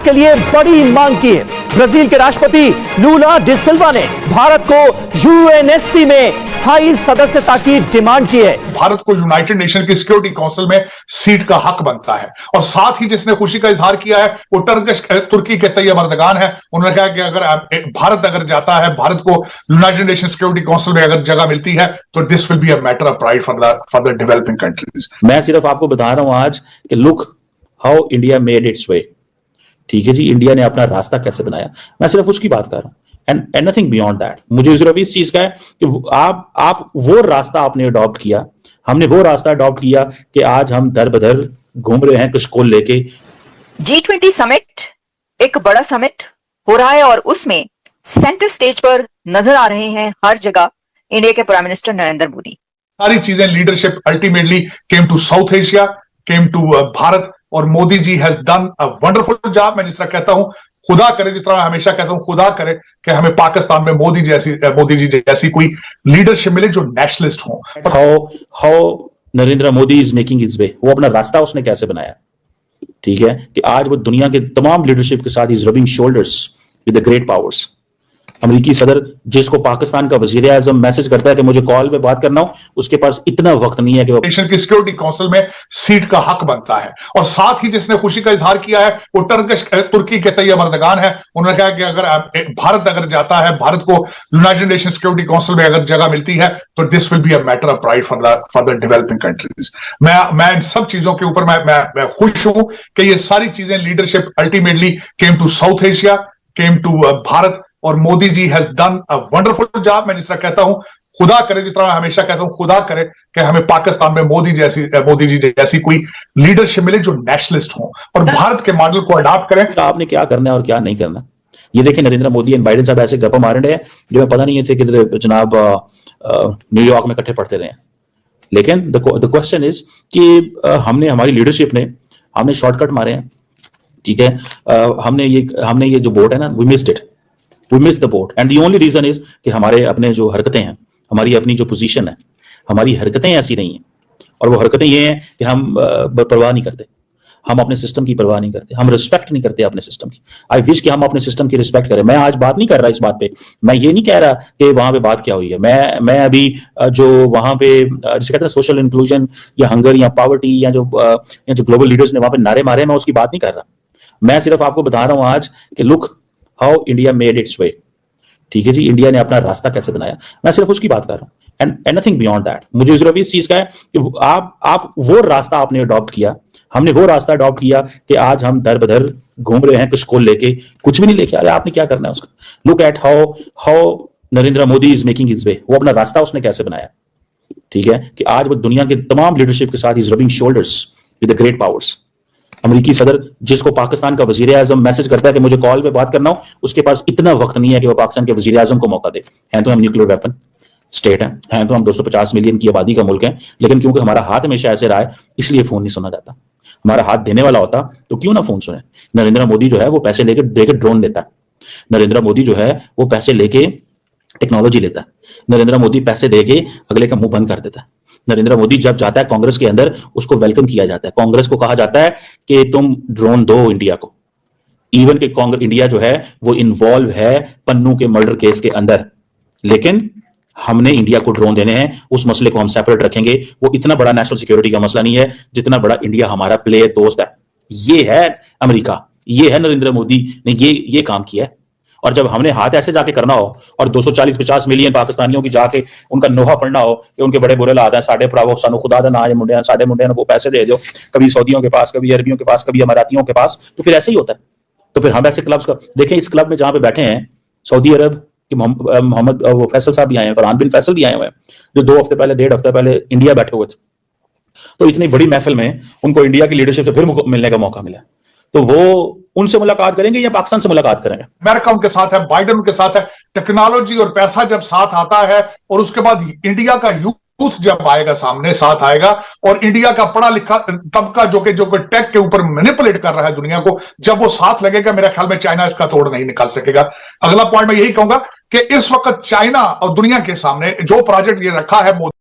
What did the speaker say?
के लिए बड़ी मांग की है। ब्राजील के राष्ट्रपति लूला डी सिल्वा ने भारत को यूएनएससी में स्थायी सदस्यता की डिमांड की है। भारत को यूनाइटेड नेशन की सिक्योरिटी काउंसिल में सीट का हक बनता है और साथ ही जिसने खुशी का इजहार किया है वो तुर्की के तैयब अर्दगान है। उन्होंने कहा कि अगर भारत जाता है, भारत को यूनाइटेड नेशन सिक्योरिटी काउंसिल में अगर जगह मिलती है तो this will be a matter of pride for the developing countries. मैं सिर्फ आपको बता रहा हूं आज कि look how India made its way. ठीक है जी, इंडिया ने अपना रास्ता कैसे बनाया, मैं सिर्फ उसकी बात कर रहा हूं एंड नथिंग बियॉन्ड दैट। मुझे सिर्फ इस चीज का है कि आप वो रास्ता आपने अडॉप्ट किया, हमने वो रास्ता अडॉप्ट किया कि आज हम दर बदर घूम रहे हैं कुछ को लेके। G20 समिट एक बड़ा समिट हो रहा है और उसमें सेंटर स्टेज पर नजर आ रहे हैं हर जगह इंडिया के प्राइम मिनिस्टर नरेंद्र मोदी। सारी चीजें leadership ultimately came to South Asia, came to Bharat और Modi ji has done a wonderful job. मैं जिस तरह कहता हूं, खुदा करे, जिस तरह मैं हमेशा कहता हूं, खुदा करे कि हमें पाकिस्तान में मोदी जी जैसी कोई लीडरशिप मिले जो नेशनलिस्ट हो। How Narendra Modi is making his way, वो अपना रास्ता उसने कैसे बनाया। ठीक है कि आज वो दुनिया के तमाम लीडरशिप के साथ is rubbing shoulders with the great powers. अमेरिकी सदर जिसको पाकिस्तान का वजीर आजम मैसेज करता है कि मुझे कॉल पे बात करना हो, उसके पास इतना वक्त नहीं है कि वो नेशन की सिक्योरिटी काउंसिल में सीट का हक बनता है और साथ ही जिसने खुशी का इजहार किया है वो तुर्की के तैयब अर्दगान है। उन्होंने कहा कि अगर भारत जाता है, भारत को यूनाइटेड नेशन सिक्योरिटी काउंसिल में अगर जगह मिलती है तो this will be a matter of pride for the developing countries. मैं इन सब चीजों के ऊपर मैं खुश हूं कि ये सारी चीजें leadership ultimately came to South Asia, came to Bharat और Modi ji has done a wonderful job. मैं जिस तरह कहता हूं, खुदा करे, जिस तरह मैं हमेशा कहता हूं, खुदा करे कि हमें पाकिस्तान में मोदी जी जैसी कोई लीडरशिप मिले जो नेशनलिस्ट हो और भारत के मॉडल को अडॉप्ट करें। आपने क्या करना है और क्या नहीं करना, ये देखें नरेंद्र मोदी एंड बाइडेन साहब ऐसे गप्पा मार रहे हैं जो मैं पता नहीं थे कि जनाब न्यूयॉर्क में इकट्ठे पढ़ते रहे। लेकिन द क्वेश्चन इज कि हमने हमारी लीडरशिप ने हमने शॉर्टकट मारे हैं। ठीक है, हमने ये जो बोट है ना, we miss the boat and the only reason is कि हमारे अपने जो हरकतें हैं, हमारी अपनी जो पोजीशन है, हमारी हरकतें ऐसी नहीं हैं। और वो हरकतें ये हैं कि हम परवाह नहीं करते, हम अपने सिस्टम की परवाह नहीं करते, हम रिस्पेक्ट नहीं करते अपने सिस्टम की। आई विश कि हम अपने सिस्टम की रिस्पेक्ट करें। मैं आज बात नहीं कर रहा इस बात पे, मैं ये नहीं कह रहा कि वहां पे बात क्या हुई है। मैं अभी जो वहां पे जिसे कहते हैं सोशल इंक्लूजन या हंगर या पॉवर्टी या जो ग्लोबल लीडर्स ने वहां पे नारे मारे, मैं उसकी बात नहीं कर रहा। मैं सिर्फ आपको बता रहा हूं आज कि look how India made its way. ठीक है जी, इंडिया ने अपना रास्ता कैसे बनाया, मैं सिर्फ उसकी बात कर रहा हूं एंड नथिंग बियॉन्ड दैट। मुझे सिर्फ इस चीज का है कि आप वो रास्ता आपने अडॉप्ट किया, हमने वो रास्ता अडॉप्ट किया कि आज हम दर बदर घूम रहे हैं कुछ को लेके, कुछ भी नहीं लेके आ रहे। आपने क्या करना है उसका, look at how Narendra Modi is making his way, वो अपना रास्ता उसने कैसे बनाया। ठीक है कि आज वो दुनिया के तमाम लीडरशिप के साथ is rubbing shoulders with the great powers. अमेरिकी सदर जिसको पाकिस्तान का वजीर आजम मैसेज करता है कि मुझे कॉल पे बात करना हो, उसके पास इतना वक्त नहीं है कि वो पाकिस्तान के वजीर आजम को मौका दे। हैं तो हम न्यूक्लियर वेपन स्टेट हैं तो हम 250 मिलियन की आबादी का मुल्क है, लेकिन क्योंकि हमारा हाथ हमेशा ऐसे रहा है इसलिए फोन नहीं सुना जाता। हमारा हाथ देने वाला होता तो क्यों ना फोन सुने। नरेंद्र मोदी जो है वो पैसे लेके देकर ड्रोन देता है, नरेंद्र मोदी जो है वो पैसे लेके टेक्नोलॉजी लेता है, नरेंद्र मोदी पैसे देके अगले का मुंह बंद कर देता है। नरेंद्र मोदी जब जाता है कांग्रेस के अंदर, उसको वेलकम किया जाता है, कांग्रेस को कहा जाता है कि तुम ड्रोन दो इंडिया को। इवन के कांग्रेस इंडिया जो है वो इन्वॉल्व है पन्नू के मर्डर केस के अंदर, लेकिन हमने इंडिया को ड्रोन देने हैं, उस मसले को हम सेपरेट रखेंगे। वो इतना बड़ा नेशनल सिक्योरिटी का मसला नहीं है जितना बड़ा इंडिया हमारा प्लेयर दोस्त है। ये है अमेरिका, ये है नरेंद्र मोदी ने ये काम किया है। और जब हमने हाथ ऐसे जाके करना हो और 240-50 मिलियन पाकिस्तानियों की जाके उनका नोहा पढ़ना हो कि उनके बड़े बुरे हालात हैं, साढ़े भरावो सानू खुदा दा ना आए मुंडे, साढ़े मुंडे को पैसे दे दो, कभी सऊदियों के पास, कभी अरबियों के पास, कभी अमारातियों के पास, तो फिर ऐसे ही होता है। तो फिर हम ऐसे क्लब्स का देखें, इस क्लब में जहां पे बैठे हैं सऊदी अरब के मोहम्मद वो फैसल साहब भी आए हैं, फरहान बिन फैसल भी आए हुए हैं, जो 2 हफ्ते पहले 1.5 हफ्ते पहले इंडिया बैठे हुए थे। तो इतनी बड़ी महफिल में उनको इंडिया की लीडरशिप से फिर मिलने का मौका मिला, तो वो उनसे मुलाकात करेंगे या पाकिस्तान से मुलाकात करेंगे। अमेरिका उनके साथ है, बाइडेन उनके साथ है। टेक्नोलॉजी और पैसा जब साथ आता है और उसके बाद इंडिया का यूथ जब आएगा सामने, साथ आएगा, और इंडिया का पढ़ा लिखा तबका जो कि टेक के ऊपर मैनिपुलेट कर रहा है दुनिया को, जब वो साथ लगेगा, मेरे ख्याल में चाइना इसका तोड़ नहीं निकाल सकेगा। अगला पॉइंट मैं यही कहूंगा कि इस वक्त चाइना और दुनिया के सामने जो प्रोजेक्ट ये रखा है मोदी